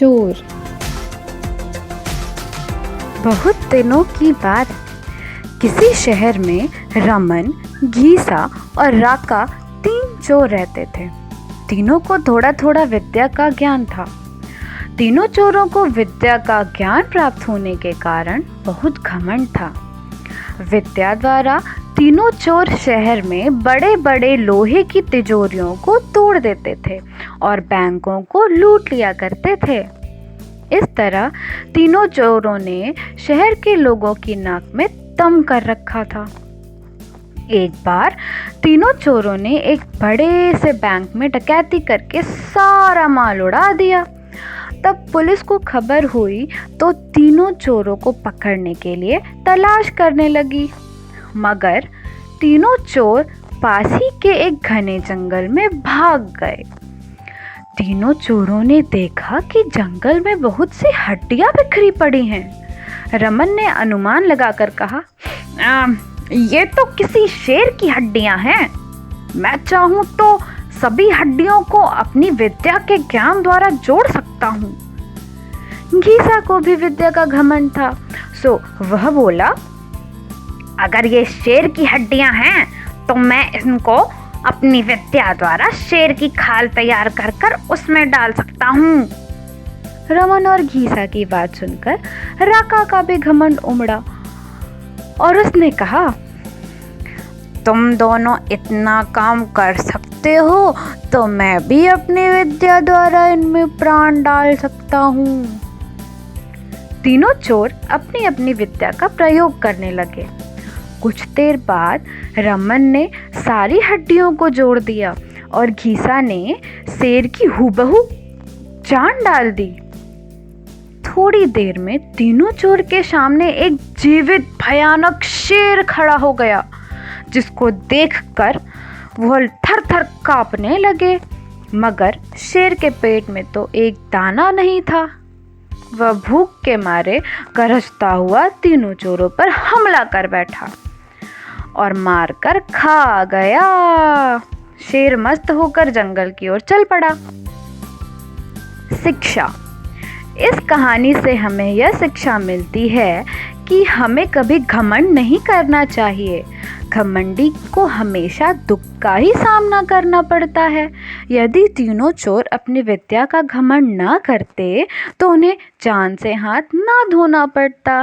चोर। बहुत दिनों की बात, किसी शहर में रमन, घीसा और राका 3 चोर रहते थे। तीनों को थोड़ा थोड़ा विद्या का ज्ञान था। तीनों चोरों को विद्या का ज्ञान प्राप्त होने के कारण बहुत घमंड था। विद्या द्वारा तीनों चोर शहर में बड़े बड़े लोहे की तिजोरियों को तोड़ देते थे और बैंकों को लूट लिया करते थे। इस तरह तीनों चोरों ने शहर के लोगों की नाक में दम कर रखा था। एक बार तीनों चोरों ने एक बड़े से बैंक में डकैती करके सारा माल उड़ा दिया। तब पुलिस को खबर हुई तो तीनों चोरों को पकड़ने के लिए तलाश करने लगी, मगर तीनों चोर पास ही के एक घने जंगल में भाग गए। तीनों चोरों ने देखा कि जंगल में बहुत सी हड्डियां बिखरी पड़ी हैं। रमन ने अनुमान लगाकर कहा, ये तो किसी शेर की हड्डियां हैं। मैं चाहूं तो सभी हड्डियों को अपनी विद्या के ज्ञान द्वारा जोड़ सकता हूँ। घीसा को भी विद्या का घमंड था, सो वह बोला, अगर ये शेर की हड्डियां हैं तो मैं इनको अपनी विद्या द्वारा शेर की खाल तैयार कर कर उसमें डाल सकता हूँ। रमन और घीसा की बात सुनकर राका का भी घमंड उमड़ा और उसने कहा, तुम दोनों इतना काम कर सकते हो तो मैं भी अपनी विद्या द्वारा इनमें प्राण डाल सकता हूँ। तीनों चोर अपनी अपनी विद्या का प्रयोग करने लगे। कुछ देर बाद रमन ने सारी हड्डियों को जोड़ दिया और घीसा ने शेर की हूबहू जान डाल दी। थोड़ी देर में तीनों चोर के सामने एक जीवित भयानक शेर खड़ा हो गया, जिसको देखकर वह थर थर कांपने लगे। मगर शेर के पेट में तो एक दाना नहीं था। वह भूख के मारे गरजता हुआ तीनों चोरों पर हमला कर बैठा और मारकर खा गया। शेर मस्त होकर जंगल की ओर चल पड़ा। शिक्षा। इस कहानी से हमें यह शिक्षा मिलती है कि हमें कभी घमंड नहीं करना चाहिए। घमंडी को हमेशा दुख का ही सामना करना पड़ता है। यदि तीनों चोर अपनी विद्या का घमंड ना करते तो उन्हें जान से हाथ ना धोना पड़ता।